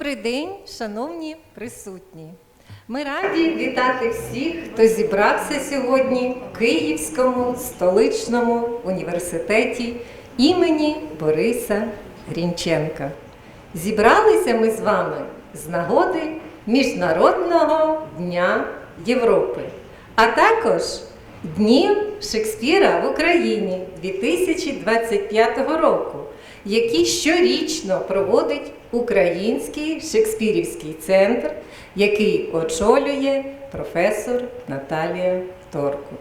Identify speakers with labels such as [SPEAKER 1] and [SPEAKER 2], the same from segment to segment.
[SPEAKER 1] Добрий день, шановні присутні! Ми раді вітати всіх, хто зібрався сьогодні в Київському столичному університеті імені Бориса Грінченка. Зібралися ми з вами з нагоди Міжнародного Дня Європи, а також Днів Шекспіра в Україні 2025 року, які щорічно проводить Український шекспірівський центр, який очолює професор Наталія Торкут.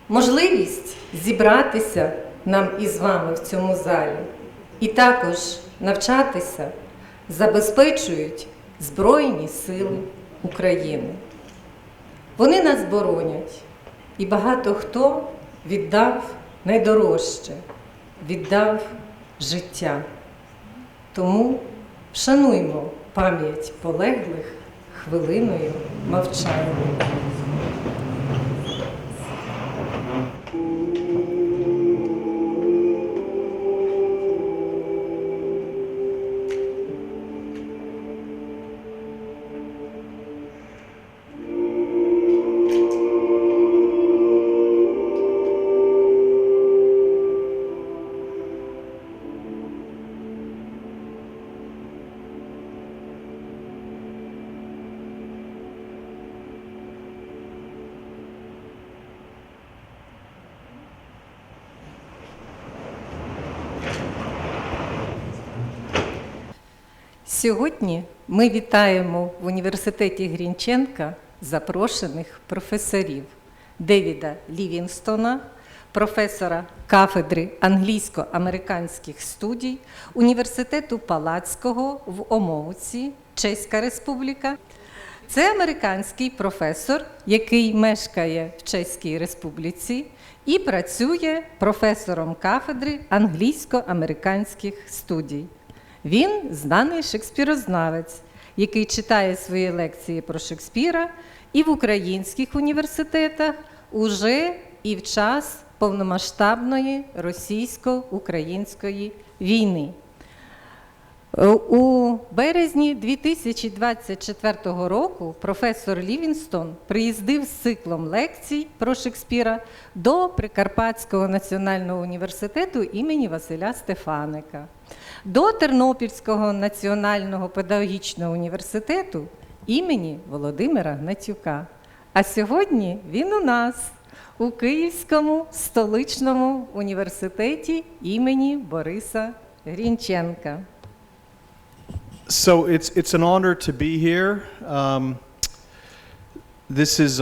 [SPEAKER 1] Можливість зібратися нам із вами в цьому залі і також навчатися забезпечують Збройні Сили України. Вони нас боронять, і багато хто віддав найдорожче, віддав життя. Тому вшануймо пам'ять полеглих хвилиною мовчання. Сьогодні ми вітаємо в університеті Грінченка запрошених професорів Девіда Лівінґстоуна, професора кафедри англійсько-американських студій Університету Палацького в Омовці, Чеська Республіка. Це американський професор, який мешкає в Чеській Республіці і працює професором кафедри англійсько-американських студій. Він знаний шекспірознавець, який читає свої лекції про Шекспіра і в українських університетах уже і в час повномасштабної російсько-української війни. У березні 2024 року професор Лівінґстоун приїздив з циклом лекцій про Шекспіра до Прикарпатського національного університету імені Василя Стефаника, до Тернопільського національного педагогічного університету імені Володимира Гнатюка. А сьогодні він у нас у Київському столичному університеті імені Бориса Грінченка.
[SPEAKER 2] So it's an honor to be here. This is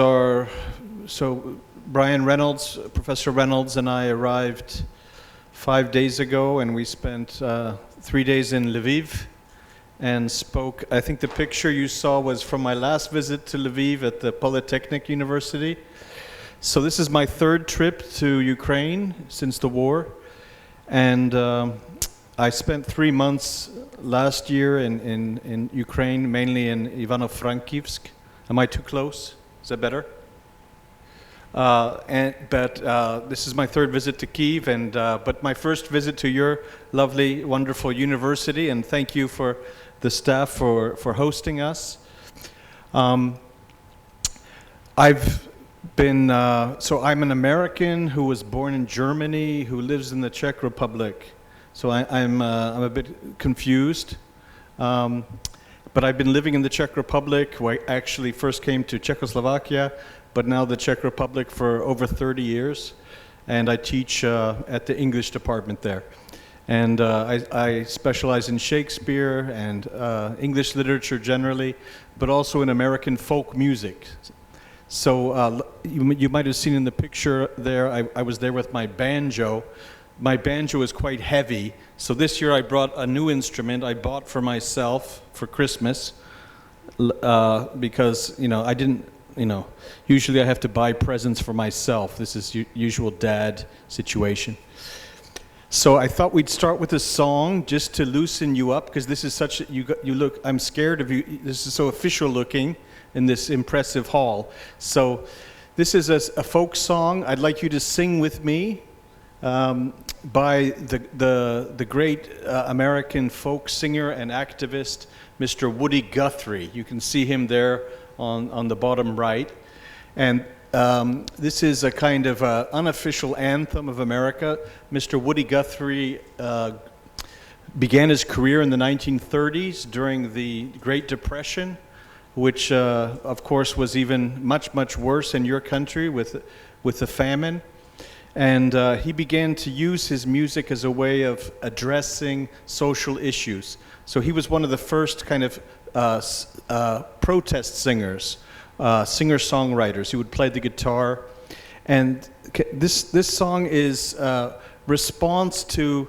[SPEAKER 2] Brian Reynolds, Professor Reynolds and I arrived 5 days ago, and we spent 3 days in Lviv and spoke. I think the picture you saw was from my last visit to Lviv at the Polytechnic University. So this is my third trip to Ukraine since the war, and I spent 3 months last year in Ukraine, mainly in Ivano-Frankivsk. Am I too close? Is that better? This is my third visit to Kyiv, but my first visit to your lovely, wonderful university, and thank you for the staff for hosting us. I'm an American who was born in Germany, who lives in the Czech Republic. So I'm a bit confused, but I've been living in the Czech Republic, where I actually first came to Czechoslovakia, but now the Czech Republic for over 30 years, and I teach at the English department there. And I specialize in Shakespeare and English literature generally, but also in American folk music. So you might have seen in the picture there, I was there with my banjo. My banjo is quite heavy, so this year I brought a new instrument I bought for myself for Christmas, because I didn't, usually I have to buy presents for myself. This is usual dad situation. So I thought we'd start with a song just to loosen you up, because this is such you look. I'm scared of you. This is so official looking in this impressive hall. So this is a folk song. I'd like you to sing with me. by the great American folk singer and activist, Mr. Woody Guthrie. You can see him there on the bottom right. And this is a kind of unofficial anthem of America. Mr. Woody Guthrie began his career in the 1930s during the Great Depression, which of course was even much worse in your country with the famine. And he began to use his music as a way of addressing social issues. So he was one of the first kind of protest singers, singer-songwriters. He would play the guitar. And this song is response to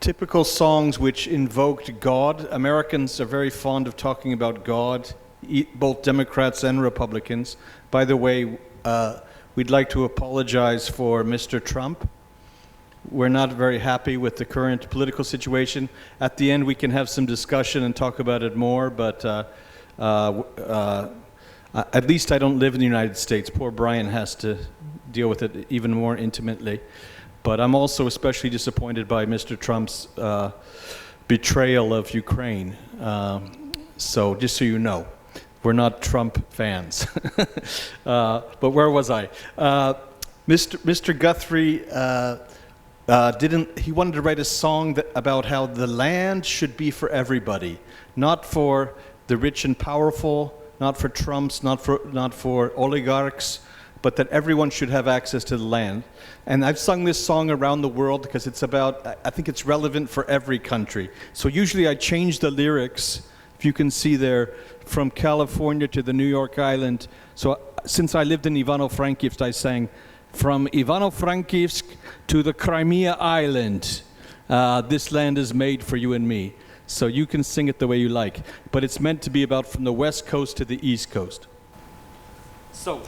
[SPEAKER 2] typical songs which invoked God. Americans are very fond of talking about God, both Democrats and Republicans. By the way, we'd like to apologize for Mr. Trump. We're not very happy with the current political situation. At the end, we can have some discussion and talk about it more, but at least I don't live in the United States. Poor Brian has to deal with it even more intimately. But I'm also especially disappointed by Mr. Trump's betrayal of Ukraine. So just so you know, we're not Trump fans. But where was I? Mr. Guthrie he wanted to write a song about how the land should be for everybody, not for the rich and powerful, not for Trumps, not for oligarchs, but that everyone should have access to the land. And I've sung this song around the world because it's about, I think it's relevant for every country. So usually I change the lyrics, if you can see there, from California to the New York Island. So since I lived in Ivano-Frankivsk, I sang, from Ivano-Frankivsk to the Crimea Island, this land is made for you and me. So you can sing it the way you like. But it's meant to be about from the West Coast to the East Coast. So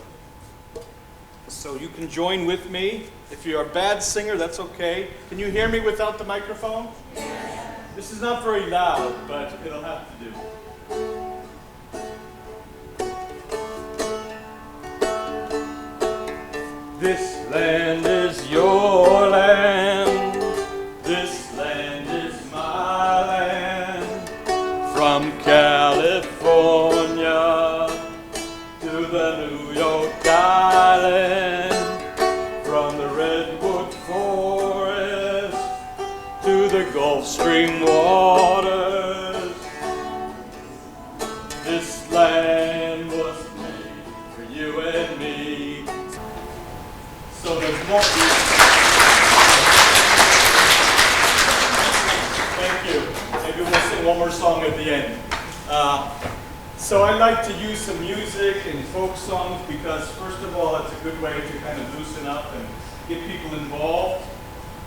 [SPEAKER 2] you can join with me. If you're a bad singer, that's okay. Can you hear me without the microphone? Yes. This is not very loud, but it'll have to do. This land is your land. This land is my land. From California to the New York Island, from the Redwood Forest to the Gulf Stream waters. This land was made for you and me. So there's more. Thank you. Maybe we'll sing one more song at the end. So I like to use some music and folk songs because, first of all, it's a good way to kind of loosen up and get people involved.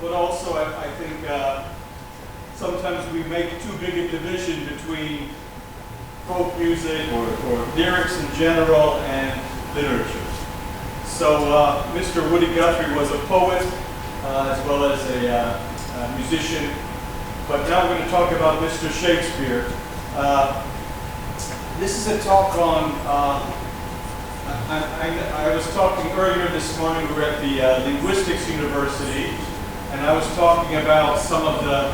[SPEAKER 2] But also, I think sometimes we make too big a division between folk music or lyrics in general and literature. So Mr. Woody Guthrie was a poet as well as a musician. But now we're going to talk about Mr. Shakespeare. This is a talk on, I was talking earlier this morning, we were at the Linguistics University, and I was talking about some of the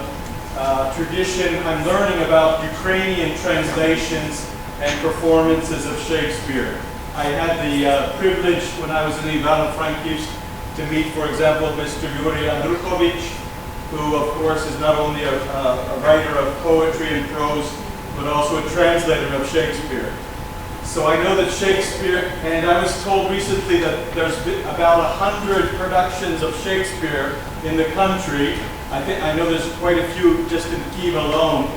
[SPEAKER 2] tradition. I'm learning about Ukrainian translations and performances of Shakespeare. I had the privilege when I was in Ivano-Frankivsk to meet, for example, Mr. Yuri Andrukovich, who of course is not only a writer of poetry and prose, but also a translator of Shakespeare. So I know that Shakespeare, and I was told recently that there's been about 100 productions of Shakespeare in the country. I know there's quite a few just in Kyiv alone.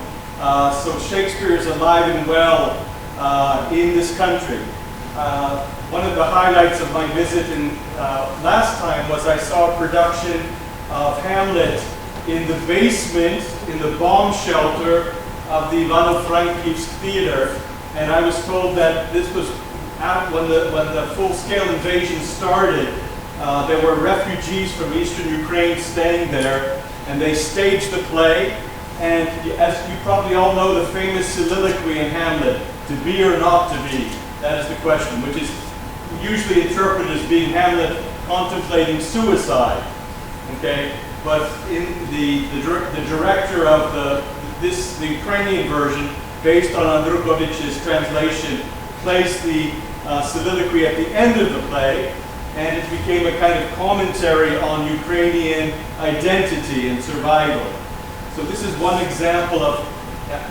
[SPEAKER 2] So Shakespeare is alive and well in this country. One of the highlights of my visit last time was I saw a production of Hamlet in the basement, in the bomb shelter of the Ivano-Frankivsk Theater. And I was told that this was when the full-scale invasion started. There were refugees from eastern Ukraine staying there, and they staged the play. And as you probably all know, the famous soliloquy in Hamlet, to be or not to be, that is the question, which is usually interpreted as being Hamlet contemplating suicide. Okay? but in the director of the Ukrainian version, based on Andrukovich's translation, placed the soliloquy at the end of the play, and it became a kind of commentary on Ukrainian identity and survival. So this is one example of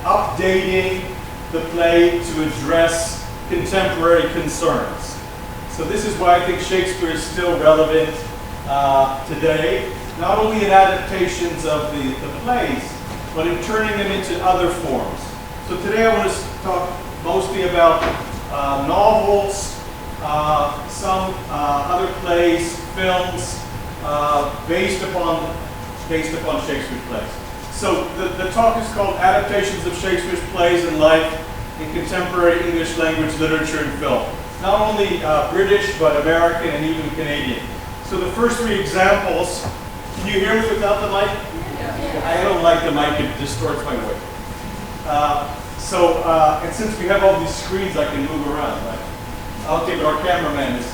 [SPEAKER 2] updating the play to address contemporary concerns. So this is why I think Shakespeare is still relevant today, not only in adaptations of the plays, but in turning them into other forms. So today I want to talk mostly about novels, some other plays, films, based upon Shakespeare's plays. So the talk is called Adaptations of Shakespeare's Plays and Life in Contemporary English Language Literature and Film. Not only British, but American and even Canadian. So the first three examples, can you hear me without the mic? Yeah. I don't like the mic, it distorts my voice. And since we have all these screens, I can move around, right? Okay, but our cameraman is...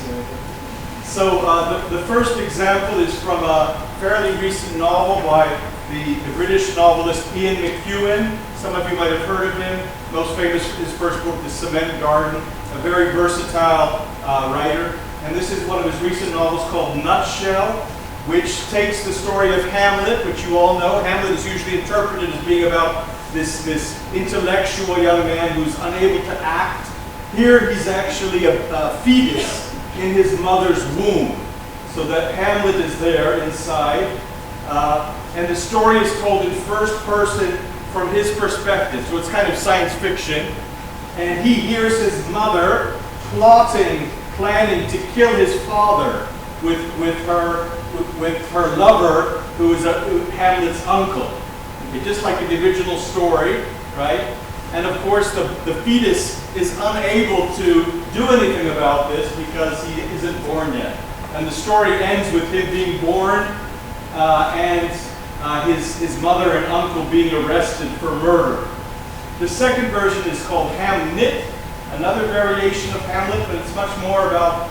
[SPEAKER 2] So the first example is from a fairly recent novel by the British novelist Ian McEwan. Some of you might have heard of him. Most famous, his first book, The Cement Garden, a very versatile writer. And this is one of his recent novels called Nutshell, which takes the story of Hamlet, which you all know. Hamlet is usually interpreted as being about this intellectual young man who's unable to act. Here he's actually a fetus in his mother's womb. So that Hamlet is there inside. And the story is told in first person from his perspective. So it's kind of science fiction. And he hears his mother planning to kill his father with her lover, who is Hamlet's uncle. Okay, just like in the original story, right? And of course the fetus is unable to do anything about this because he isn't born yet. And the story ends with him being born and his mother and uncle being arrested for murder. The second version is called Hamnet, another variation of Hamlet, but it's much more about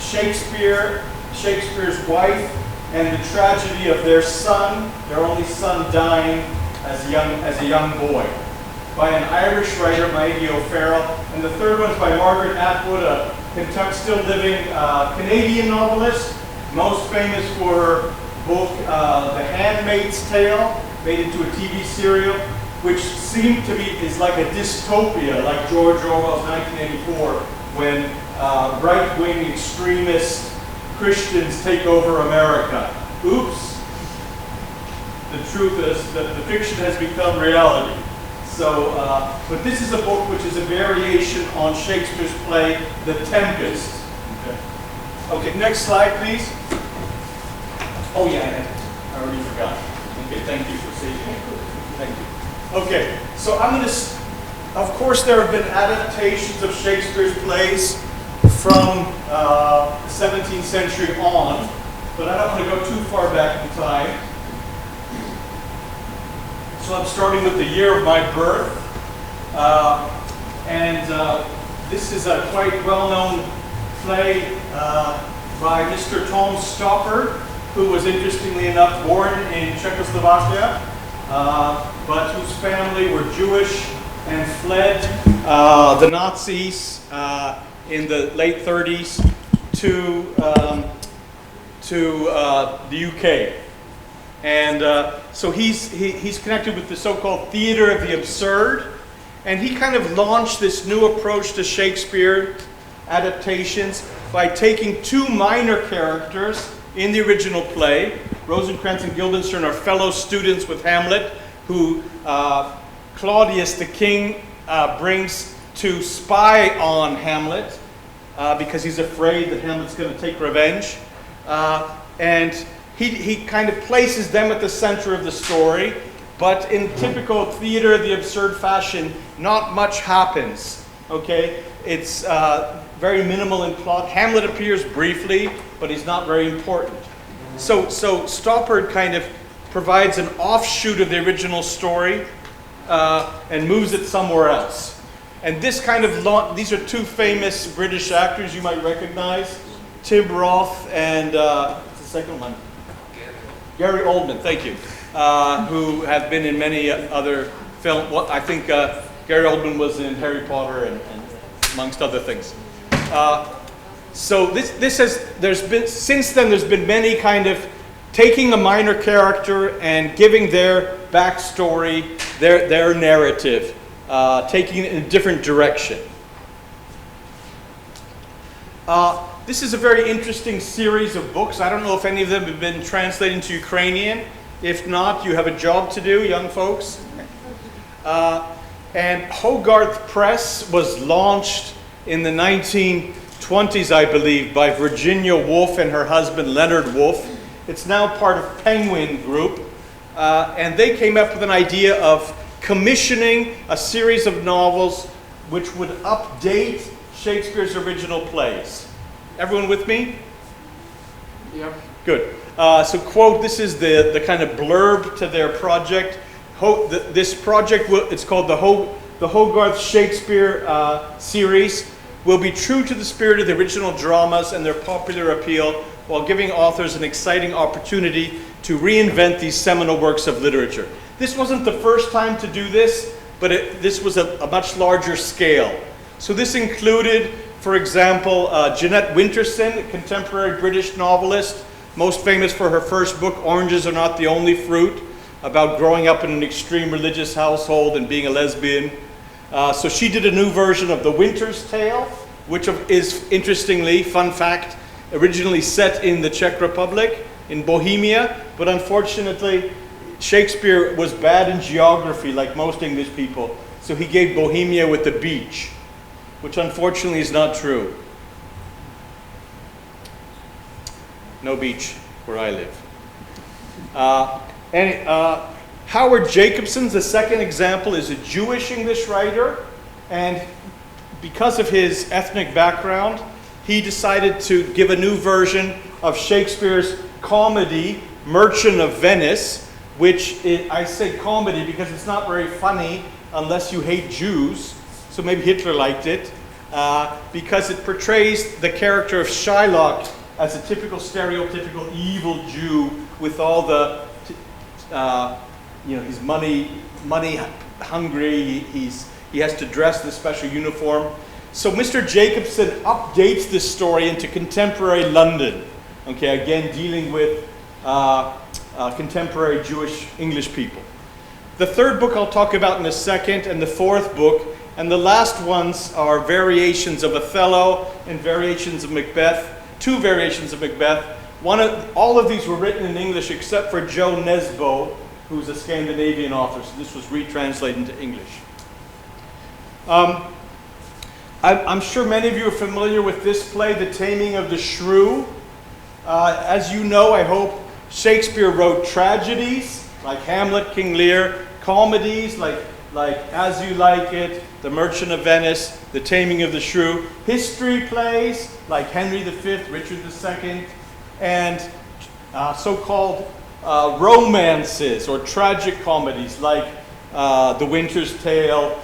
[SPEAKER 2] Shakespeare's wife, and the tragedy of their son, their only son, dying as a young boy, by an Irish writer, Maidie O'Farrell. And the third one is by Margaret Atwood, a still living Canadian novelist, most famous for her book The Handmaid's Tale, made into a TV serial, which seemed to be is like a dystopia, like George Orwell's 1984, when right-wing extremist Christians take over America. Oops. The truth is that the fiction has become reality. So, but this is a book which is a variation on Shakespeare's play, The Tempest. Okay, next slide, please. Oh yeah, I already forgot. Okay, thank you for saying that. Thank you. Okay, so I'm going to, of course there have been adaptations of Shakespeare's plays from the 17th century on, but I don't want to go too far back in time. So I'm starting with the year of my birth, this is a quite well-known play by Mr. Tom Stoppard, who was interestingly enough born in Czechoslovakia, but whose family were Jewish and fled the Nazis in the late 30s to the UK. And so he's connected with the so-called theater of the absurd, and he kind of launched this new approach to Shakespeare adaptations by taking two minor characters in the original play. Rosencrantz and Guildenstern are fellow students with Hamlet, who Claudius the king brings to spy on Hamlet because he's afraid that Hamlet's going to take revenge. And he kind of places them at the center of the story, but in typical theater of the absurd fashion, not much happens. Okay, it's very minimal in plot. Hamlet appears briefly, but he's not very important. So Stoppard kind of provides an offshoot of the original story and moves it somewhere else. And this kind of these are two famous British actors you might recognize, Tim Roth and what's the second one?
[SPEAKER 3] Gary Oldman, thank you, who have been in many other films. Well, I think Gary Oldman was in Harry Potter and amongst other things. So since then there's been many kind of taking a minor character and giving their backstory, their narrative, taking it in a different direction. This is a very interesting series of books. I don't know if any of them have been translated into Ukrainian. If not, you have a job to do, young folks. And Hogarth Press was launched in the 1920s, I believe, by Virginia Woolf and her husband Leonard Woolf. It's now part of Penguin Group. And they came up with an idea of commissioning a series of novels which would update Shakespeare's original plays. Everyone with me?
[SPEAKER 4] Yep.
[SPEAKER 3] Good. So quote, this is the kind of blurb to their project. This project, it's called the Hogarth Shakespeare series, will be true to the spirit of the original dramas and their popular appeal, while giving authors an exciting opportunity to reinvent these seminal works of literature. This wasn't the first time to do this, but this was a much larger scale. So this included, for example, Jeanette Winterson, a contemporary British novelist, most famous for her first book, Oranges Are Not the Only Fruit, about growing up in an extreme religious household and being a lesbian. So she did a new version of The Winter's Tale, which is, interestingly, fun fact, originally set in the Czech Republic, in Bohemia, but unfortunately, Shakespeare was bad in geography, like most English people, so he gave Bohemia with the beach, which unfortunately is not true. No beach where I live. Howard Jacobson's, the second example, is a Jewish English writer, and because of his ethnic background, he decided to give a new version of Shakespeare's comedy, Merchant of Venice, which I say comedy because it's not very funny unless you hate Jews, so maybe Hitler liked it, because it portrays the character of Shylock as a typical stereotypical evil Jew with all the, he's money hungry, he has to dress in a special uniform. So Mr. Jacobson updates this story into contemporary London, okay, again dealing with contemporary Jewish English people. The third book I'll talk about in a second, and the fourth book, and the last ones are variations of Othello and variations of Macbeth, two variations of Macbeth. All of these were written in English except for Joe Nesbo, who's a Scandinavian author, so this was retranslated into English. I'm sure many of you are familiar with this play, The Taming of the Shrew. As you know, I hope, Shakespeare wrote tragedies like Hamlet, King Lear, comedies like As You Like It, The Merchant of Venice, The Taming of the Shrew, history plays like Henry V, Richard II, and so-called romances or tragic comedies like The Winter's Tale,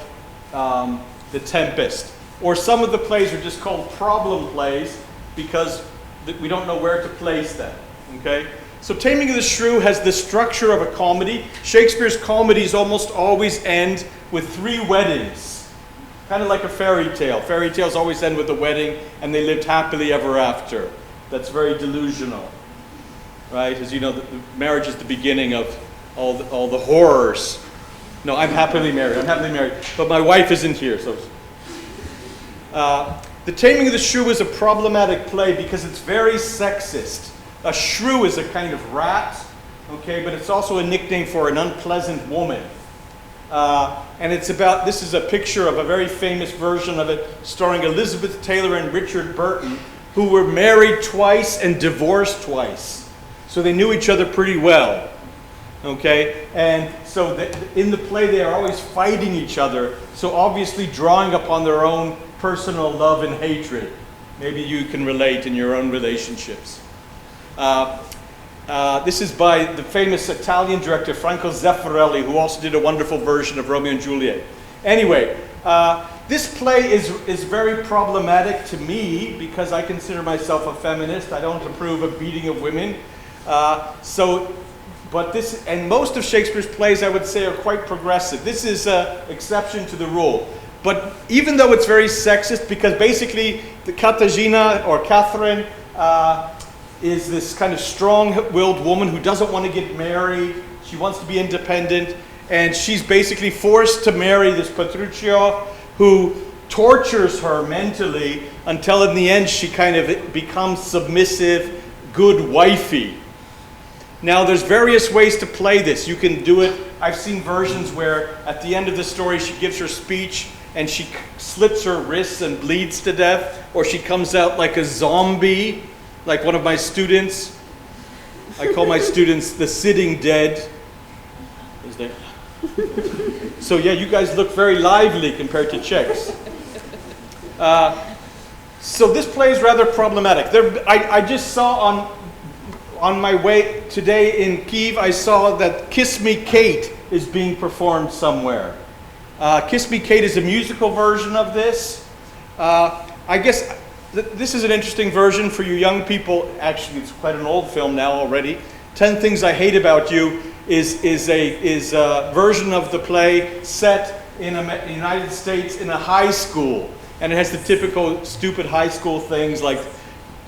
[SPEAKER 3] The Tempest. Or some of the plays are just called problem plays because we don't know where to place them, okay? So Taming of the Shrew has the structure of a comedy. Shakespeare's comedies almost always end with 3 weddings, kind of like a fairy tale. Fairy tales always end with a wedding and they lived happily ever after. That's very delusional, right? As you know, the marriage is the beginning of all the horrors. No, I'm happily married, but my wife isn't here, so. The Taming of the Shrew is a problematic play because it's very sexist. A shrew is a kind of rat, okay, but it's also a nickname for an unpleasant woman. And this is a picture of a very famous version of it starring Elizabeth Taylor and Richard Burton, who were married twice and divorced twice. So they knew each other pretty well, okay? And so in the play they are always fighting each other, so obviously drawing upon their own personal love and hatred. Maybe you can relate in your own relationships. This is by the famous Italian director Franco Zeffirelli, who also did a wonderful version of Romeo and Juliet. Anyway, this play is very problematic to me because I consider myself a feminist. I don't approve of beating of women. So but this, and most of Shakespeare's plays, I would say, are quite progressive. This is an exception to the rule. But even though it's very sexist, because basically the Katarzyna, or Catherine, is this kind of strong-willed woman who doesn't want to get married. She wants to be independent, and she's basically forced to marry this Petruchio, who tortures her mentally until in the end she kind of becomes submissive, good wifey. Now there's various ways to play this. You can do it, I've seen versions where at the end of the story she gives her speech and she slits her wrists and bleeds to death, or she comes out like a zombie, like one of my students. I call my students the sitting dead. Is there? So yeah, you guys look very lively compared to Czechs. So this play is rather problematic. I just saw on my way today in Kyiv, I saw that Kiss Me Kate is being performed somewhere. Kiss Me Kate is a musical version of this. I guess this is an interesting version for you young people. Actually, it's quite an old film now already. 10 Things I Hate About You is a version of the play set in the United States in a high school. And it has the typical stupid high school things like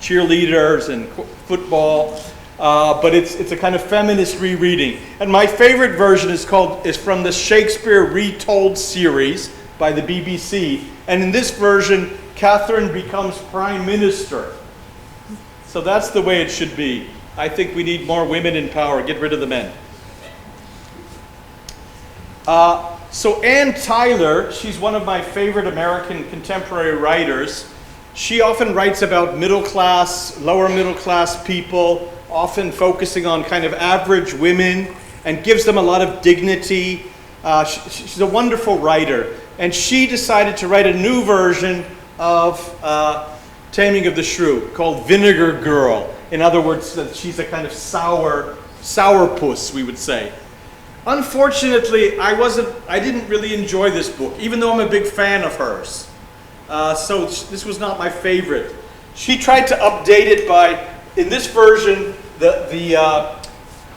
[SPEAKER 3] cheerleaders and football. But it's a kind of feminist rereading. And my favorite version is from the Shakespeare Retold series by the BBC. And in this version, Catherine becomes prime minister. So that's the way it should be. I think we need more women in power. Get rid of the men. So Ann Tyler, she's one of my favorite American contemporary writers. She often writes about middle class, lower middle class people, often focusing on kind of average women, and gives them a lot of dignity. She's a wonderful writer. And she decided to write a new version of Taming of the Shrew called Vinegar Girl. In other words, she's a kind of sourpuss, we would say. Unfortunately, I didn't really enjoy this book, even though I'm a big fan of hers. So this was not my favorite. She tried to update it by, in this version,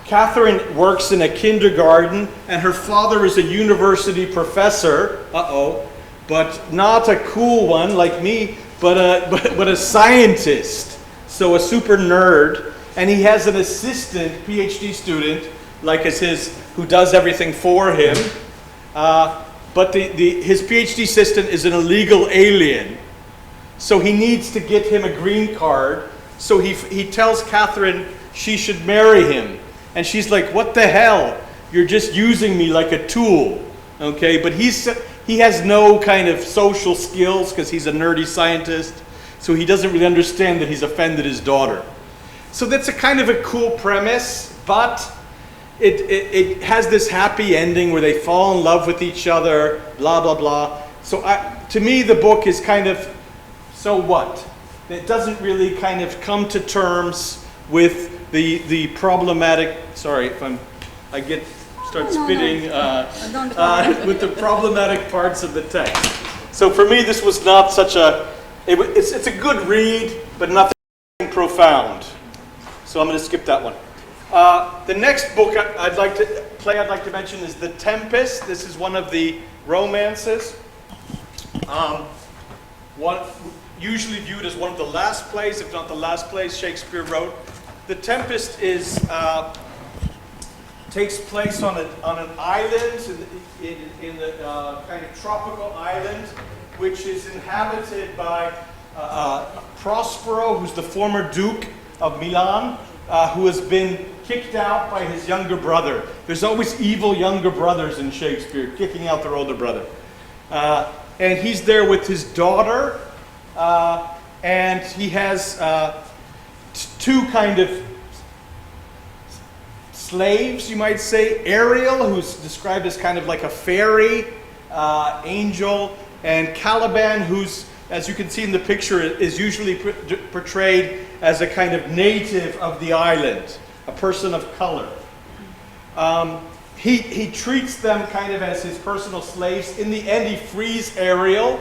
[SPEAKER 3] Catherine works in a kindergarten, and her father is a university professor. But not a cool one like me, but a scientist. So a super nerd, and he has an assistant, PhD student, like as his, who does everything for him. But his PhD assistant is an illegal alien, so he needs to get him a green card. So he tells Catherine she should marry him, and she's like, "What the hell? You're just using me like a tool." Okay, but he has no kind of social skills because he's a nerdy scientist, so he doesn't really understand that he's offended his daughter. So that's a kind of a cool premise, but it has this happy ending where they fall in love with each other, blah, blah, blah. So to me, the book is kind of, so what? It doesn't really kind of come to terms with the problematic, sorry if start spitting, with the problematic parts of the text. So for me, this was not such it's a good read, but nothing profound. So I'm going to skip that one. The next book I'd like to mention is The Tempest. This is one of the romances. Usually viewed as one of the last plays, if not the last plays Shakespeare wrote. The Tempest takes place on an island, in the kind of tropical island, which is inhabited by Prospero, who's the former Duke of Milan, who has been kicked out by his younger brother. There's always evil younger brothers in Shakespeare, kicking out their older brother. And he's there with his daughter, and he has two kind of slaves, you might say. Ariel, who's described as kind of like a fairy angel, and Caliban, who's, as you can see in the picture, is usually portrayed as a kind of native of the island, a person of color. He treats them kind of as his personal slaves. In the end, he frees Ariel,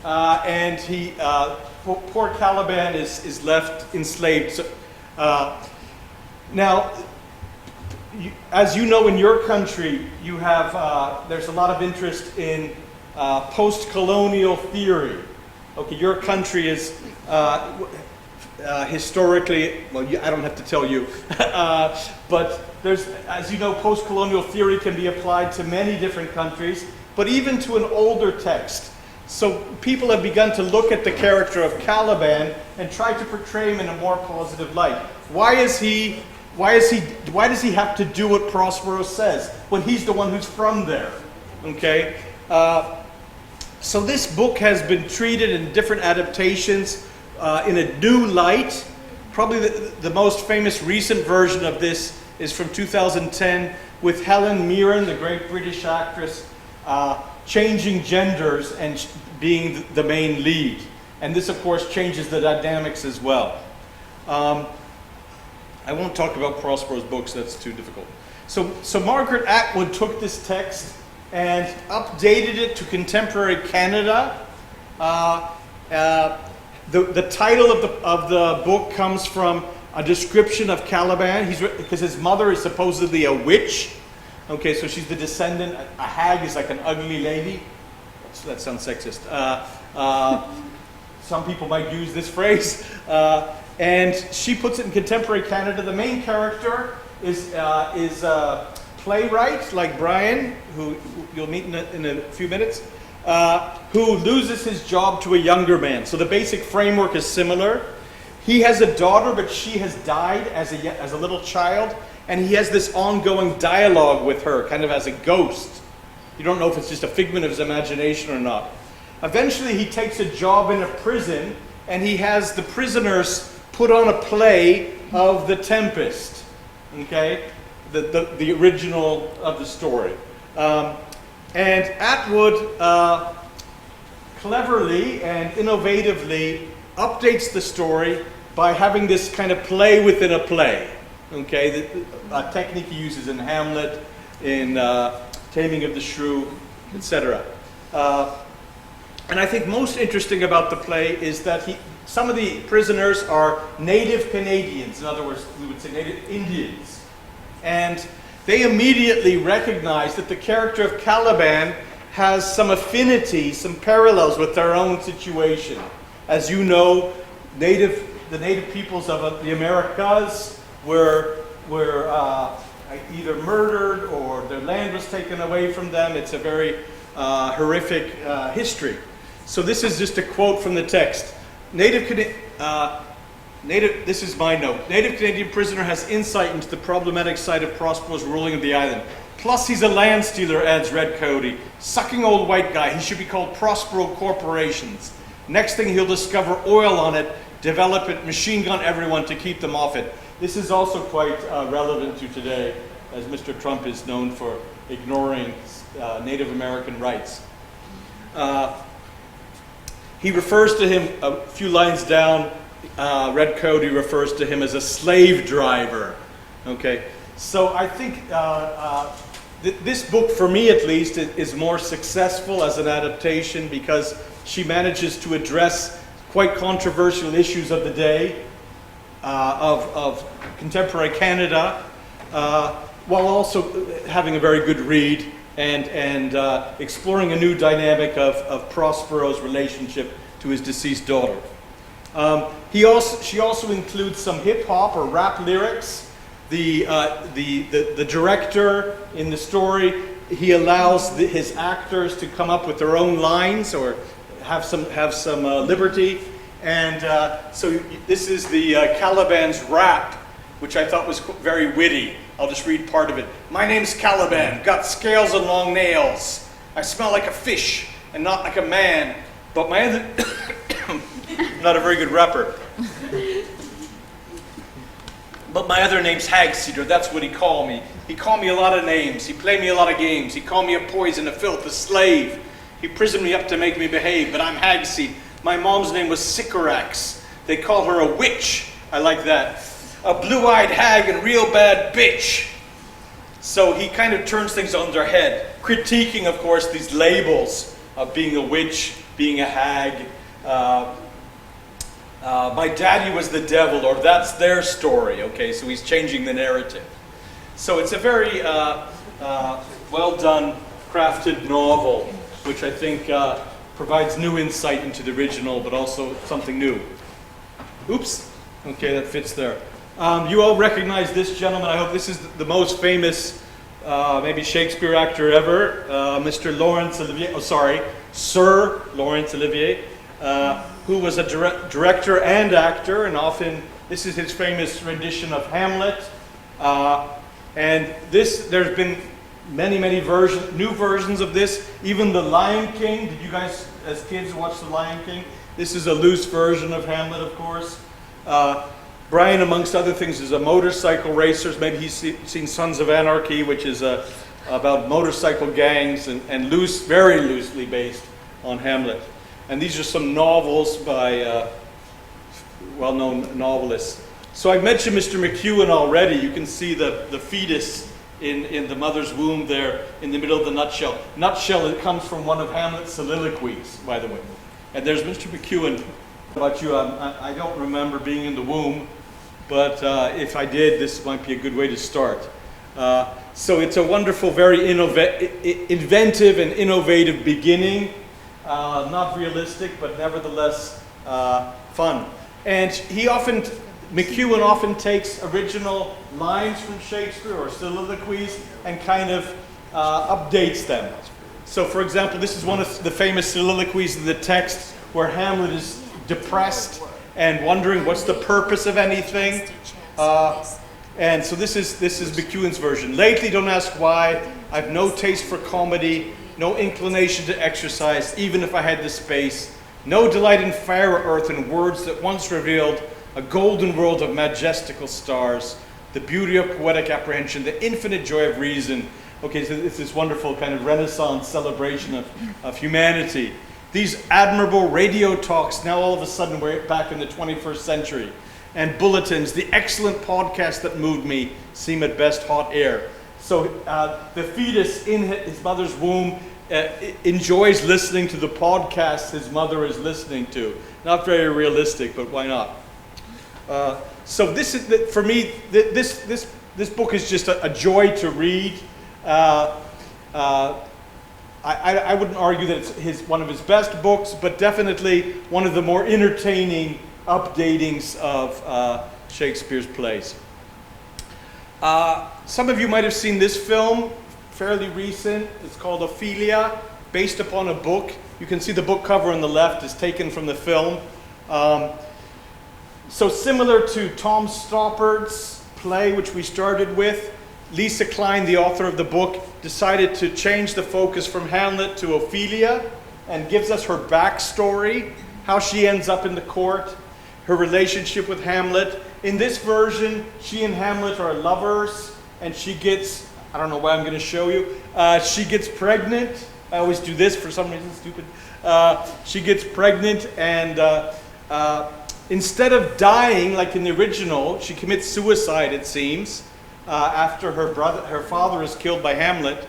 [SPEAKER 3] and poor Caliban is left enslaved. So, now, as you know, in your country, you have there's a lot of interest in post-colonial theory. Okay, your country is historically, well, I don't have to tell you, but there's, as you know, post-colonial theory can be applied to many different countries, but even to an older text. So people have begun to look at the character of Caliban and try to portray him in a more positive light. Why does he have to do what Prospero says when he's the one who's from there? Okay? So this book has been treated in different adaptations in a new light. Probably the most famous recent version of this is from 2010 with Helen Mirren, the great British actress, changing genders and being the main lead. And this, of course, changes the dynamics as well. I won't talk about Prospero's books, that's too difficult. So Margaret Atwood took this text and updated it to contemporary Canada. The title of the book comes from a description of Caliban, because his mother is supposedly a witch. Okay, so she's the descendant. A hag is like an ugly lady. That sounds sexist. Some people might use this phrase. And she puts it in contemporary Canada. The main character is a playwright like Brian, who you'll meet in a few minutes, who loses his job to a younger man. So the basic framework is similar. He has a daughter, but she has died as a little child, and he has this ongoing dialogue with her, kind of as a ghost. You don't know if it's just a figment of his imagination or not. Eventually, he takes a job in a prison, and he has the prisoners put on a play of The Tempest, okay? The original of the story. And Atwood cleverly and innovatively updates the story by having this kind of play within a play, okay? A technique he uses in Hamlet, in Taming of the Shrew, etc. And I think most interesting about the play is that some of the prisoners are native Canadians. In other words, we would say native Indians. And they immediately recognize that the character of Caliban has some affinity, some parallels with their own situation. As you know, the native peoples of the Americas were either murdered or their land was taken away from them. It's a very horrific history. So this is just a quote from the text. This is my note. Native Canadian prisoner has insight into the problematic side of Prospero's ruling of the island. Plus he's a land stealer, adds Red Coyote. Sucking old white guy. He should be called Prospero Corporations. Next thing he'll discover oil on it, develop it, machine gun everyone to keep them off it. This is also quite relevant to today, as Mr. Trump is known for ignoring Native American rights. He refers to him a few lines down. Red Coyote refers to him as a slave driver. Okay, so I think this book, for me at least, is more successful as an adaptation because she manages to address quite controversial issues of the day of contemporary Canada, while also having a very good read and exploring a new dynamic of Prospero's relationship to his deceased daughter. She also includes some hip hop or rap lyrics. The director in the story, he allows his actors to come up with their own lines or have some liberty. And so this is the Caliban's rap, which I thought was very witty. I'll just read part of it. My name's Caliban, got scales and long nails. I smell like a fish and not like a man. But my other... not a very good rapper. But my other name's Hagseeder, that's what he called me. He called me a lot of names. He played me a lot of games. He called me a poison, a filth, a slave. He prisoned me up to make me behave, but I'm Hagseed. My mom's name was Sycorax. They call her a witch. I like that. A blue-eyed hag and real bad bitch. So he kind of turns things on their head, critiquing, of course, these labels of being a witch, being a hag. My daddy was the devil, or that's their story, okay? So he's changing the narrative. So it's a very well done, crafted novel, which I think provides new insight into the original, but also something new. Oops. Okay, that fits there. You all recognize this gentleman. I hope this is the most famous, maybe Shakespeare actor ever, Mr. Laurence Olivier. Oh, sorry, Sir Laurence Olivier, who was a director and actor, and often this is his famous rendition of Hamlet. And there's been many new versions of this. Even The Lion King. Did you guys, as kids, watch The Lion King? This is a loose version of Hamlet, of course. Brian, amongst other things, is a motorcycle racer. Maybe he's seen Sons of Anarchy, which is about motorcycle gangs and very loosely based on Hamlet. And these are some novels by well-known novelists. So I mentioned Mr. McEwen already. You can see the fetus in the mother's womb there in the middle of the nutshell. Nutshell, it comes from one of Hamlet's soliloquies, by the way. And there's Mr. McEwen. About you, I don't remember being in the womb, but if I did, this might be a good way to start. So it's a wonderful, very inventive and innovative beginning. Not realistic, but nevertheless fun. And McEwen often takes original lines from Shakespeare or soliloquies and kind of updates them. So for example, this is one of the famous soliloquies in the text where Hamlet is depressed and wondering what's the purpose of anything. And so this is McEwen's version. Lately, don't ask why, I've no taste for comedy, no inclination to exercise, even if I had the space, no delight in fairer earth and words that once revealed a golden world of majestical stars, the beauty of poetic apprehension, the infinite joy of reason. Okay, so it's this wonderful kind of Renaissance celebration of humanity. These admirable radio talks, now all of a sudden we're back in the 21st century, and bulletins, the excellent podcast that moved me, seem at best hot air. So the fetus in his mother's womb enjoys listening to the podcast his mother is listening to. Not very realistic, but why not? So this is, for me, this book is just a joy to read. I wouldn't argue that it's one of his best books, but definitely one of the more entertaining updatings of Shakespeare's plays. Some of you might have seen this film, fairly recent. It's called Ophelia, based upon a book. You can see the book cover on the left is taken from the film. So similar to Tom Stoppard's play, which we started with, Lisa Klein, the author of the book, decided to change the focus from Hamlet to Ophelia and gives us her backstory, how she ends up in the court, her relationship with Hamlet. In this version, she and Hamlet are lovers, and she gets, I don't know why I'm going to show you, she gets pregnant. I always do this for some reason, stupid. She gets pregnant, and instead of dying like in the original, she commits suicide, it seems. After her father is killed by Hamlet,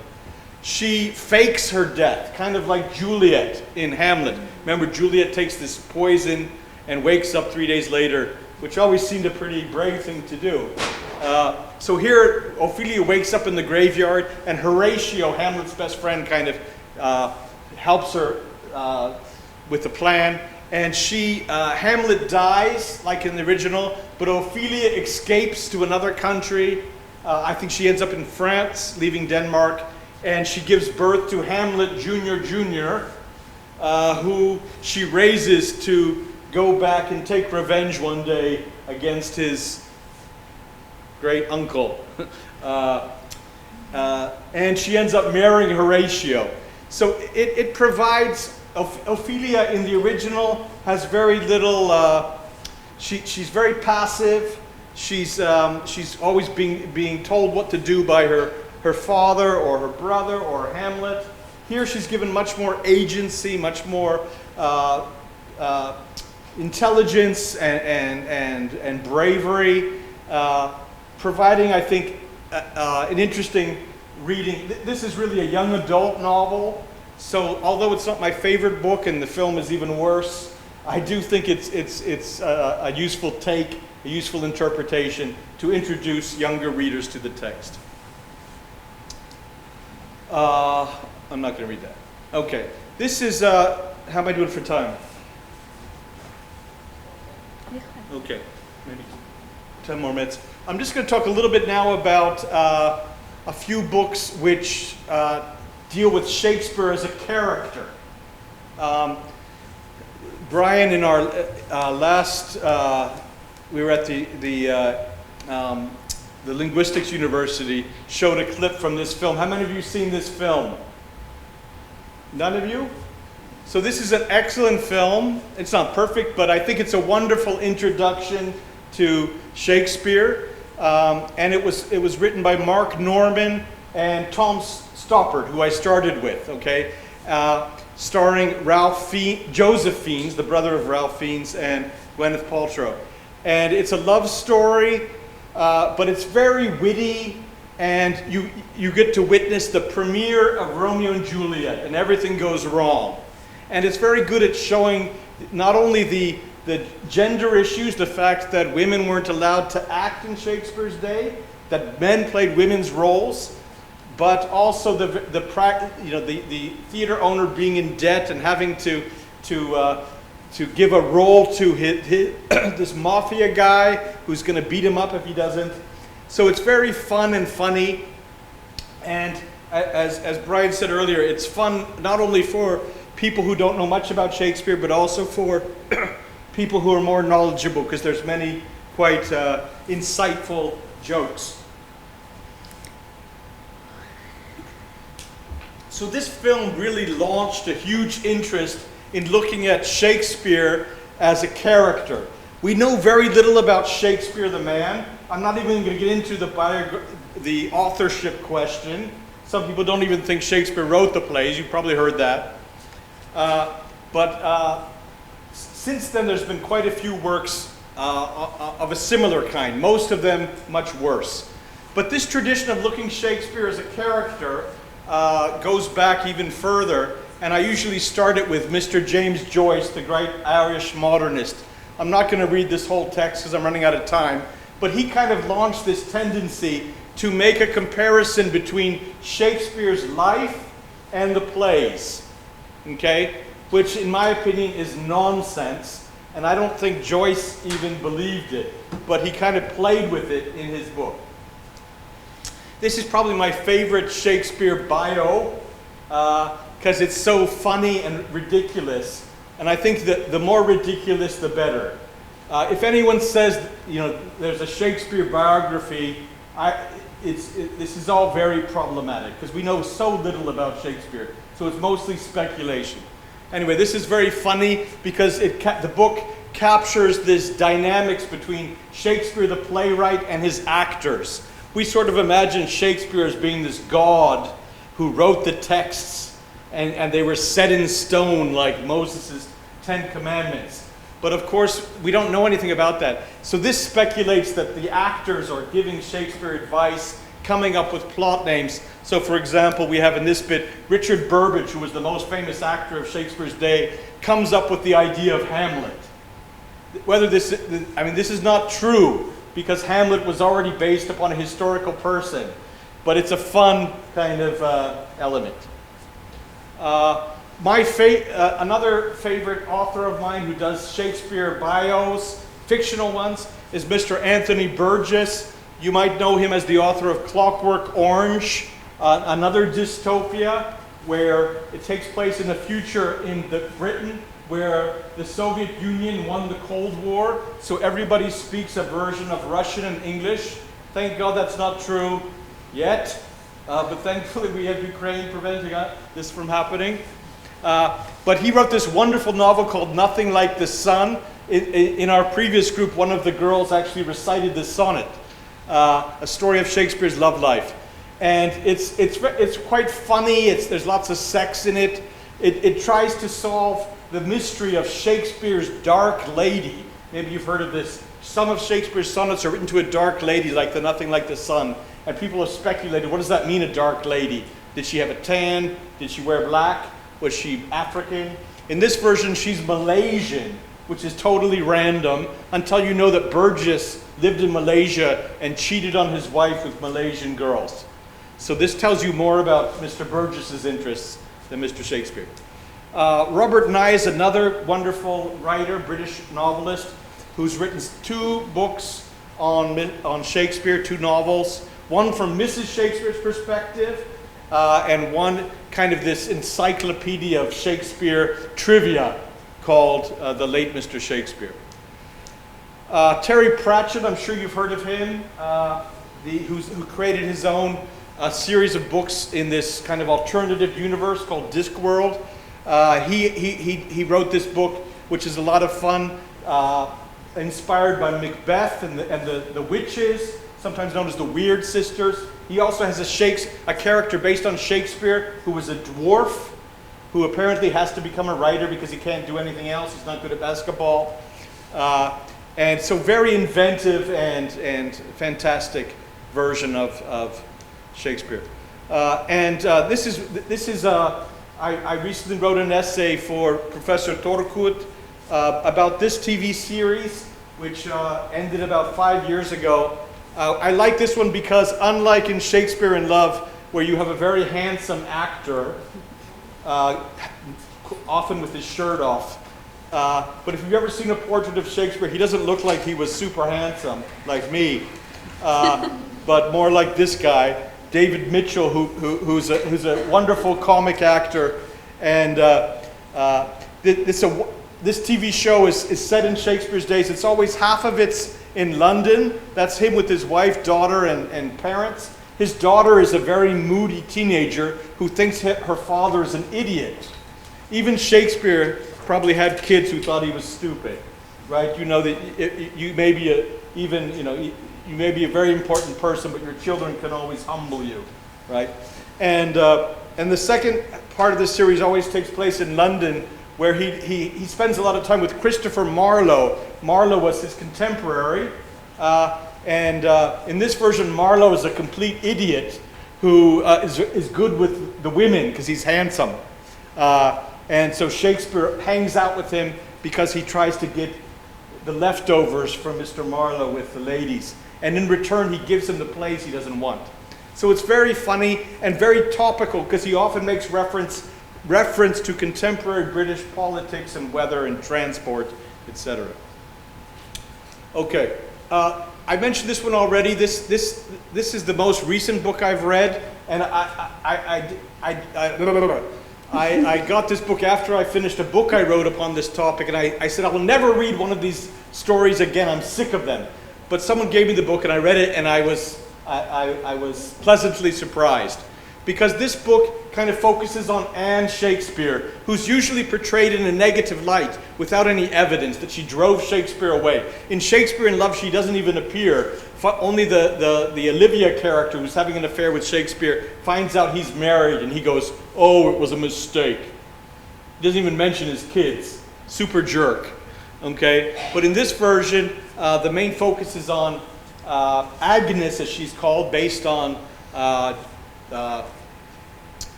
[SPEAKER 3] she fakes her death, kind of like Juliet in Hamlet. Remember, Juliet takes this poison and wakes up 3 days later, which always seemed a pretty brave thing to do. So here, Ophelia wakes up in the graveyard, and Horatio, Hamlet's best friend, kind of helps her with the plan. And Hamlet dies, like in the original, but Ophelia escapes to another country. I think she ends up in France, leaving Denmark, and she gives birth to Hamlet Jr., who she raises to go back and take revenge one day against his great uncle. And she ends up marrying Horatio. So it provides, Ophelia in the original has very little, she's very passive. She's always being told what to do by her father or her brother or Hamlet. Here she's given much more agency, much more intelligence and bravery, providing, I think, an interesting reading. This is really a young adult novel, so although it's not my favorite book and the film is even worse, I do think it's a useful take, a useful interpretation to introduce younger readers to the text. I'm not going to read that. Okay. This is, how am I doing for time? Okay. Maybe 10 more minutes. I'm just going to talk a little bit now about a few books which deal with Shakespeare as a character. Brian, in our last, we were at the Linguistics University, showed a clip from this film. How many of you have seen this film? None of you? So this is an excellent film. It's not perfect, but I think it's a wonderful introduction to Shakespeare. And it was written by Mark Norman and Tom Stoppard, who I started with, okay? Starring Joseph Fiennes, the brother of Ralph Fiennes, and Gwyneth Paltrow. And it's a love story, but it's very witty, and you get to witness the premiere of Romeo and Juliet, and everything goes wrong. And it's very good at showing not only the gender issues, the fact that women weren't allowed to act in Shakespeare's day, that men played women's roles, but also the theater owner being in debt and having to give a role to this mafia guy who's going to beat him up if he doesn't. So it's very fun and funny, and as Brian said earlier, it's fun not only for people who don't know much about Shakespeare, but also for people who are more knowledgeable, because there's many quite insightful jokes. So this film really launched a huge interest in looking at Shakespeare as a character. We know very little about Shakespeare the man. I'm not even going to get into the authorship question. Some people don't even think Shakespeare wrote the plays. You've probably heard that. But since then, there's been quite a few works of a similar kind, most of them much worse. But this tradition of looking Shakespeare as a character goes back even further, and I usually start it with Mr. James Joyce, the great Irish modernist. I'm not going to read this whole text because I'm running out of time, but he kind of launched this tendency to make a comparison between Shakespeare's life and the plays, okay? Which in my opinion is nonsense, and I don't think Joyce even believed it, but he kind of played with it in his book. This is probably my favorite Shakespeare bio, because it's so funny and ridiculous, and I think that the more ridiculous, the better. If anyone says, there's a Shakespeare biography, this is all very problematic, because we know so little about Shakespeare, so it's mostly speculation. Anyway, this is very funny because the book captures this dynamics between Shakespeare the playwright and his actors. We sort of imagine Shakespeare as being this god who wrote the texts, and they were set in stone like Moses' 10 Commandments. But of course, we don't know anything about that. So this speculates that the actors are giving Shakespeare advice, coming up with plot names. So for example, we have in this bit, Richard Burbage, who was the most famous actor of Shakespeare's day, comes up with the idea of Hamlet. This is not true, because Hamlet was already based upon a historical person, but it's a fun kind of element. Another favorite author of mine who does Shakespeare bios, fictional ones, is Mr. Anthony Burgess. You might know him as the author of Clockwork Orange, another dystopia where it takes place in the future in Britain, where the Soviet Union won the Cold War, so everybody speaks a version of Russian and English. Thank God that's not true yet, but thankfully we have Ukraine preventing this from happening. But he wrote this wonderful novel called Nothing Like the Sun. In our previous group, one of the girls actually recited this sonnet, a story of Shakespeare's love life. And it's quite funny, there's lots of sex in it. It tries to solve the mystery of Shakespeare's dark lady. Maybe you've heard of this. Some of Shakespeare's sonnets are written to a dark lady, like the Nothing Like the Sun. And people have speculated, what does that mean, a dark lady? Did she have a tan? Did she wear black? Was she African? In this version, she's Malaysian, which is totally random, until you know that Burgess lived in Malaysia and cheated on his wife with Malaysian girls. So this tells you more about Mr. Burgess's interests than Mr. Shakespeare. Robert Nye is another wonderful writer, British novelist, who's written 2 books on Shakespeare, 2 novels, one from Mrs. Shakespeare's perspective, and one kind of this encyclopedia of Shakespeare trivia called The Late Mr. Shakespeare. Terry Pratchett, I'm sure you've heard of him, who created his own series of books in this kind of alternative universe called Discworld. He wrote this book, which is a lot of fun, inspired by Macbeth and the witches, sometimes known as the Weird Sisters. He also has a character based on Shakespeare who was a dwarf, who apparently has to become a writer because he can't do anything else. He's not good at basketball. And so very inventive and fantastic version of Shakespeare. I recently wrote an essay for Professor Torkut about this TV series, which ended about 5 years ago. I like this one because unlike in Shakespeare in Love, where you have a very handsome actor, often with his shirt off, but if you've ever seen a portrait of Shakespeare, he doesn't look like he was super handsome, like me, but more like this guy, David Mitchell, who's a wonderful comic actor. And this TV show is set in Shakespeare's days. It's always half of it's in London. That's him with his wife, daughter, and parents. His daughter is a very moody teenager who thinks her father is an idiot. Even Shakespeare probably had kids who thought he was stupid, right? You know that you may be you may be a very important person, but your children can always humble you, right? And the second part of this series always takes place in London, where he spends a lot of time with Christopher Marlowe. Marlowe was his contemporary, and in this version, Marlowe is a complete idiot who is good with the women because he's handsome. And so Shakespeare hangs out with him because he tries to get the leftovers from Mr. Marlowe with the ladies. And in return, he gives him the plays he doesn't want. So it's very funny and very topical because he often makes reference to contemporary British politics and weather and transport, etc. Okay, I mentioned this one already. This is the most recent book I've read, and I got this book after I finished a book I wrote upon this topic, and I said I will never read one of these stories again. I'm sick of them. But someone gave me the book, and I read it, and I was pleasantly surprised, because this book kind of focuses on Anne Shakespeare, who's usually portrayed in a negative light without any evidence that she drove Shakespeare away. In Shakespeare in Love, she doesn't even appear. Only the Olivia character, who's having an affair with Shakespeare, finds out he's married, and he goes, "Oh, it was a mistake." He doesn't even mention his kids. Super jerk. Okay? But in this version, the main focus is on Agnes, as she's called, based on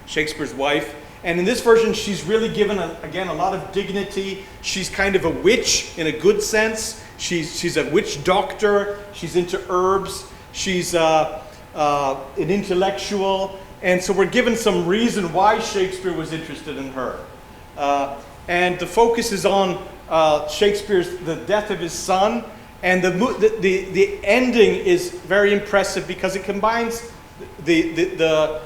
[SPEAKER 3] Shakespeare's wife. And in this version, she's really given, again, a lot of dignity. She's kind of a witch in a good sense. She's a witch doctor. She's into herbs. She's an intellectual. And so we're given some reason why Shakespeare was interested in her. And the focus is on the death of his son. And the ending is very impressive because it combines a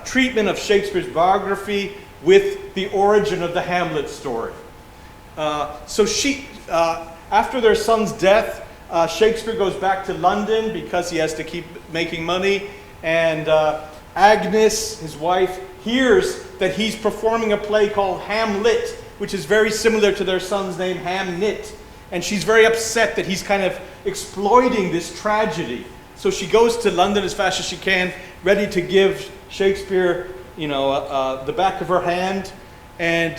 [SPEAKER 3] treatment of Shakespeare's biography with the origin of the Hamlet story. So after their son's death, Shakespeare goes back to London because he has to keep making money. And Agnes, his wife, hears that he's performing a play called Hamlet, which is very similar to their son's name, Hamnet. And she's very upset that he's kind of exploiting this tragedy. So she goes to London as fast as she can, ready to give Shakespeare, the back of her hand. And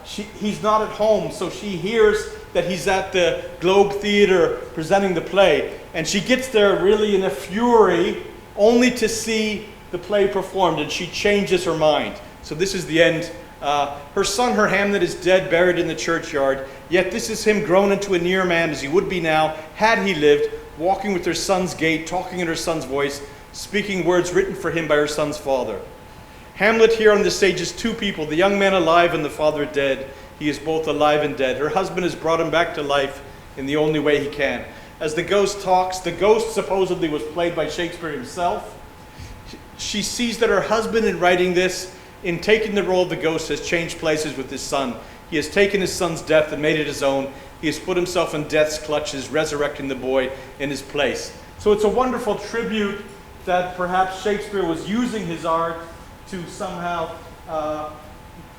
[SPEAKER 3] he's not at home, so she hears that he's at the Globe Theatre presenting the play. And she gets there really in a fury, only to see the play performed, and she changes her mind. So this is the end Her son, her Hamlet, is dead, buried in the churchyard, yet this is him grown into a near man as he would be now, had he lived, walking with her son's gait, talking in her son's voice, speaking words written for him by her son's father. Hamlet here on the stage is two people, the young man alive and the father dead. He is both alive and dead. Her husband has brought him back to life in the only way he can. As the ghost talks, the ghost supposedly was played by Shakespeare himself. She sees that her husband, in writing this, in taking the role of the ghost, has changed places with his son. He has taken his son's death and made it his own. He has put himself in death's clutches, resurrecting the boy in his place. So it's a wonderful tribute that perhaps Shakespeare was using his art to somehow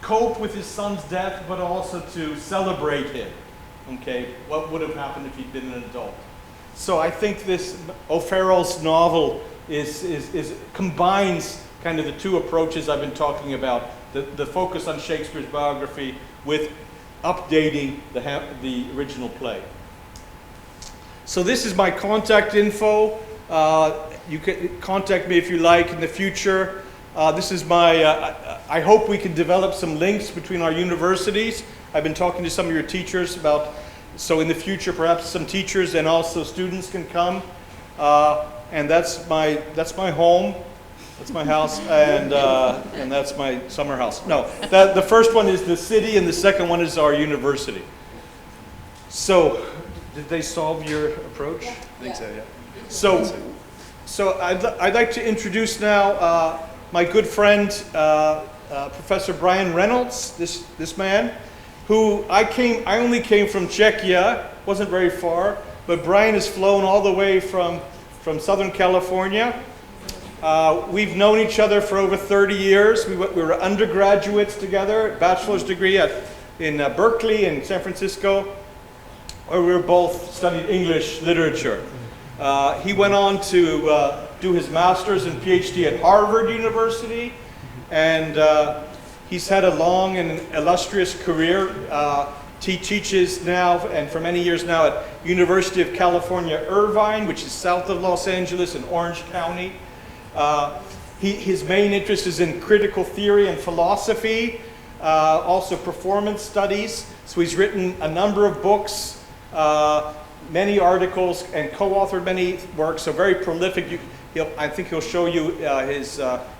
[SPEAKER 3] cope with his son's death, but also to celebrate him. Okay, what would have happened if he'd been an adult? So I think this O'Farrell's novel combines kind of the two approaches I've been talking about, the focus on Shakespeare's biography with updating the original play. So this is my contact info. You can contact me if you like in the future. This is my, I hope we can develop some links between our universities. I've been talking to some of your teachers about, so in the future perhaps some teachers and also students can come. And that's my home. That's my house, and that's my summer house. No, the first one is the city, and the second one is our university. So, did they solve your approach?
[SPEAKER 5] Yeah.
[SPEAKER 3] I think so, yeah. So I'd like to introduce now my good friend, Professor Brian Reynolds, this man, who I only came from Czechia, wasn't very far, but Brian has flown all the way from Southern California. We've known each other for over 30 years. We were undergraduates together, bachelor's degree in Berkeley in San Francisco, where we were both studied English literature. He went on to do his master's and PhD at Harvard University, and he's had a long and illustrious career. He teaches now, and for many years now, at University of California, Irvine, which is south of Los Angeles in Orange County. His main interest is in critical theory and philosophy, also performance studies. So he's written a number of books, many articles, and co-authored many works, so very prolific. I think he'll show you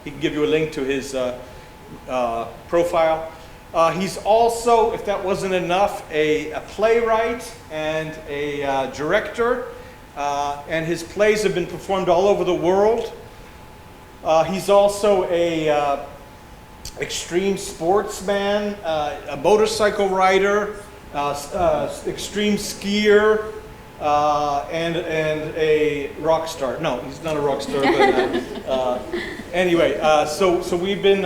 [SPEAKER 3] he can give you a link to his profile. He's also, if that wasn't enough, a playwright and a director, and his plays have been performed all over the world. He's also a extreme sportsman, a motorcycle rider, extreme skier, and a rock star. No, he's not a rock star, but anyway. So we've been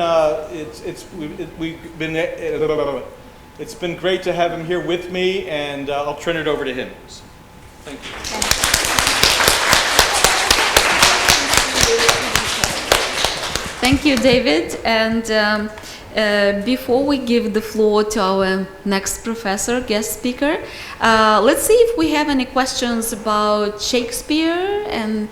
[SPEAKER 3] it's been great to have him here with me, and I'll turn it over to him. Thank you.
[SPEAKER 5] Thank you, David. And before we give the floor to our next professor, guest speaker, let's see if we have any questions about Shakespeare, and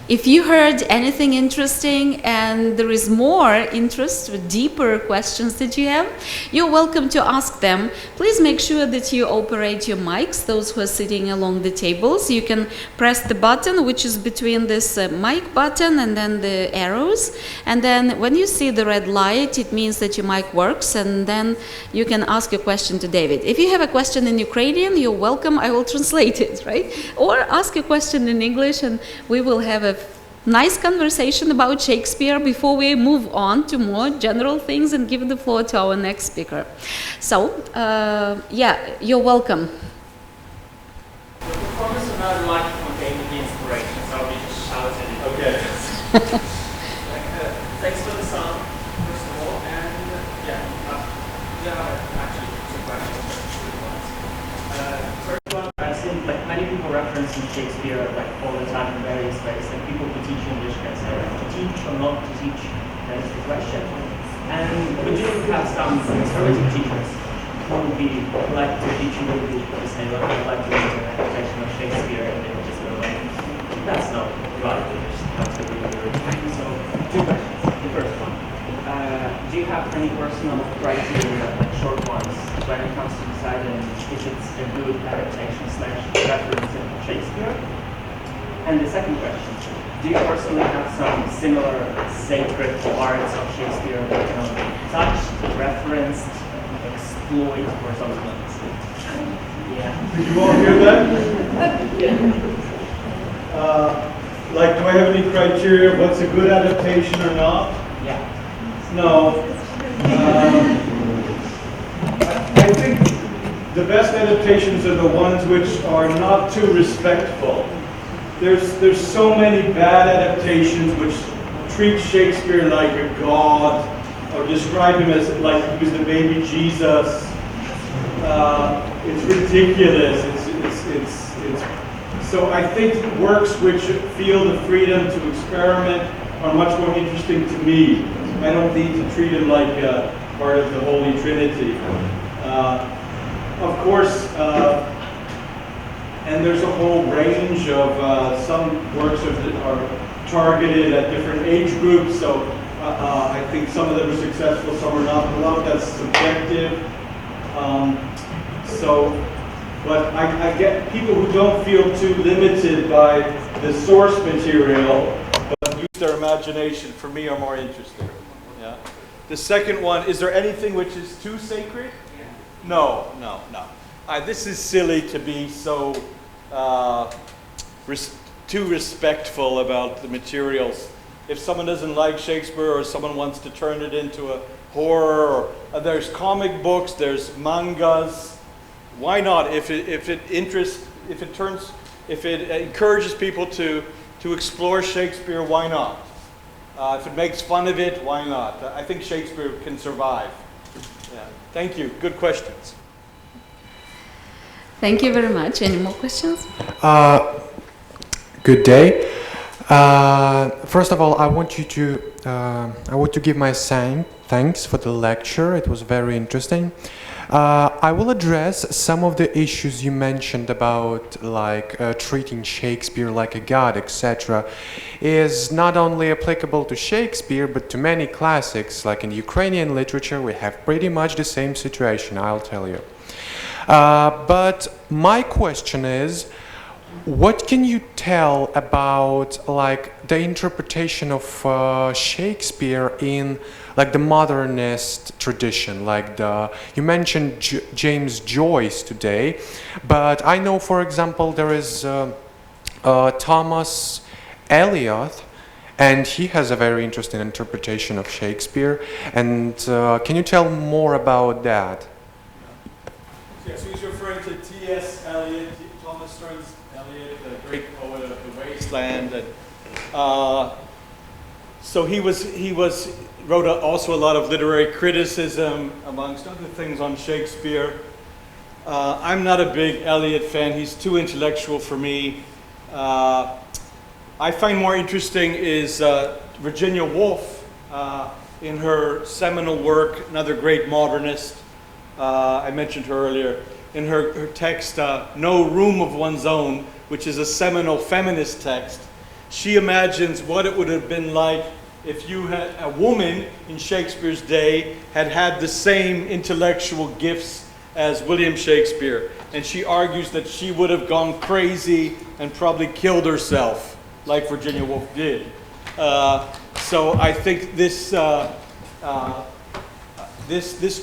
[SPEAKER 5] if you heard anything interesting and there is more interest, deeper questions that you have, you're welcome to ask them. Please make sure that you operate your mics, those who are sitting along the tables. You can press the button, which is between this mic button and then the arrows. And then when you see the red light, it means that your mic works, and then you can ask your question to David. If you have a question in Ukrainian, you're welcome. I will translate it, right? Or ask a question in English, and we will have a nice conversation about Shakespeare before we move on to more general things and give the floor to our next speaker. So, yeah, you're welcome.
[SPEAKER 6] The performance of another microphone gave me the inspiration, so we just shouted it.
[SPEAKER 3] Okay.
[SPEAKER 6] Thanks for the song, first of all, and actually two questions. First one, I've seen many people referencing Shakespeare all the time in various ways, and people who teach English can say to teach or not to teach, that is the question. And we do have some conservative teachers who would be like to teach you English, but say, look, I'd like to use an adaptation of Shakespeare, and they would just go like, that's not right, that's what we do. So, two questions. The first one, do you have any works Shakespeare? And the second question, do you personally have some similar sacred parts of Shakespeare that you know, touched, referenced, exploit, or something like this? Yeah.
[SPEAKER 3] Did you all hear that? Like, do I have any criteria? What's a good adaptation or not?
[SPEAKER 6] Yeah.
[SPEAKER 3] No. I think the best adaptations are the ones which are not too respectful. There's so many bad adaptations which treat Shakespeare like a god, or describe him as like he was the baby Jesus. It's ridiculous. So I think works which feel the freedom to experiment are much more interesting to me. I don't need to treat him like part of the Holy Trinity. Of course, and there's a whole range of some works are targeted at different age groups, so I think some of them are successful, some are not. A lot of that's subjective. But I get people who don't feel too limited by the source material, but use their imagination, for me, are more interesting. Yeah. The second one, is there anything which is too sacred? No. This is silly to be so too respectful about the materials. If someone doesn't like Shakespeare or someone wants to turn it into a horror, or there's comic books, there's mangas. Why not? If it encourages people to explore Shakespeare, why not? If it makes fun of it, why not? I think Shakespeare can survive. Yeah. Thank you. Good questions.
[SPEAKER 5] Thank you very much. Any more questions?
[SPEAKER 7] Good day. First of all, I want to give my thanks for the lecture. It was very interesting. I will address some of the issues you mentioned about like treating Shakespeare like a god, etc. is not only applicable to Shakespeare but to many classics. Like in Ukrainian literature we have pretty much the same situation, I'll tell you. But my question is, what can you tell about like the interpretation of Shakespeare in like the modernist tradition? Like you mentioned James Joyce today, but I know, for example, there is Thomas Eliot, and he has a very interesting interpretation of Shakespeare. And can you tell more about that?
[SPEAKER 3] Yes, he's referring to T.S. Eliot, Thomas Stearns Eliot, the great poet of the Wasteland. And, so he wrote also a lot of literary criticism, amongst other things, on Shakespeare. I'm not a big Eliot fan. He's too intellectual for me. I find more interesting is Virginia Woolf in her seminal work, another great modernist. I mentioned her earlier. In her text, No Room of One's Own, which is a seminal feminist text, she imagines what it would have been like if you had a woman in Shakespeare's day had the same intellectual gifts as William Shakespeare. And she argues that she would have gone crazy and probably killed herself, like Virginia Woolf did. So I think this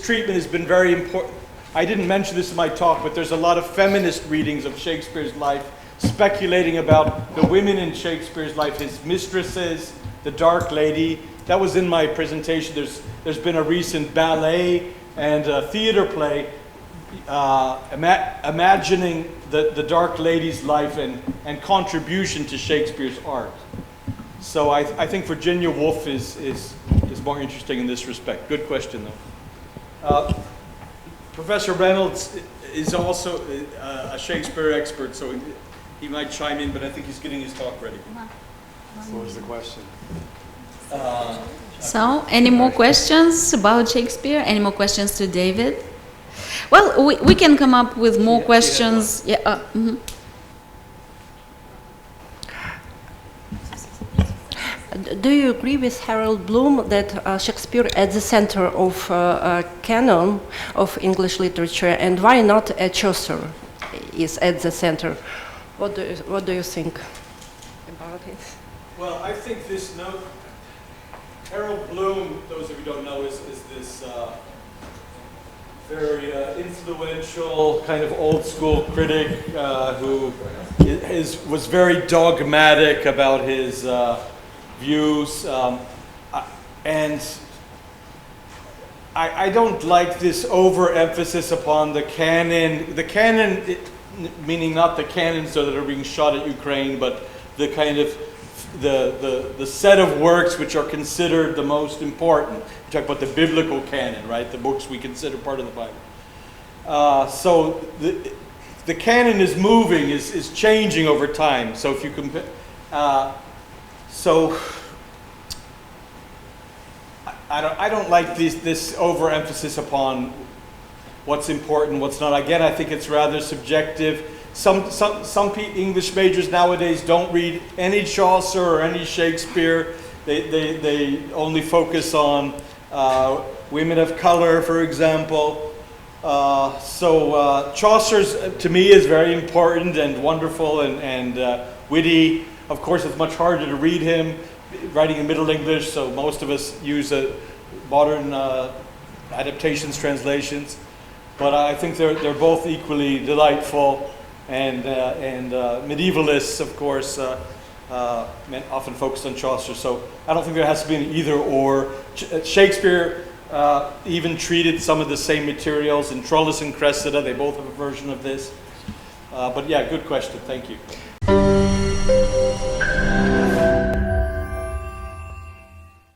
[SPEAKER 3] treatment has been very important. I didn't mention this in my talk, but there's a lot of feminist readings of Shakespeare's life, speculating about the women in Shakespeare's life, his mistresses, the Dark Lady. That was in my presentation. There's been a recent ballet and a theater play imagining the Dark Lady's life and contribution to Shakespeare's art. So I think Virginia Woolf is more interesting in this respect. Good question, though. Professor Reynolds is also a Shakespeare expert, so he might chime in, but I think he's getting his talk ready.
[SPEAKER 8] What was the question?
[SPEAKER 5] So, any more questions about Shakespeare? Any more questions to David? Well, we can come up with more questions. Yeah.
[SPEAKER 9] Do you agree with Harold Bloom that Shakespeare at the center of canon of English literature, and why not Chaucer is at the center What do you think about it?
[SPEAKER 3] Well, I think this note, Harold Bloom, those of you who don't know, is this very influential, kind of old school critic who was very dogmatic about his views. And I don't like this overemphasis upon the canon. The canon, meaning not the cannons that are being shot at Ukraine, but the kind of the set of works which are considered the most important. We talk about the biblical canon, right? The books we consider part of the Bible. So the canon is moving, is changing over time. So if you compare, I don't like this overemphasis upon what's important, what's not. Again, I think it's rather subjective. Some English majors nowadays don't read any Chaucer or any Shakespeare. They only focus on women of color, for example. Chaucer's, to me, is very important and wonderful and witty. Of course, it's much harder to read him, writing in Middle English, so most of us use modern adaptations, translations. But I think they're both equally delightful, and medievalists, of course, often focused on Chaucer. So I don't think there has to be an either or. Shakespeare even treated some of the same materials in Troilus and Cressida. They both have a version of this. But yeah, good question. Thank you.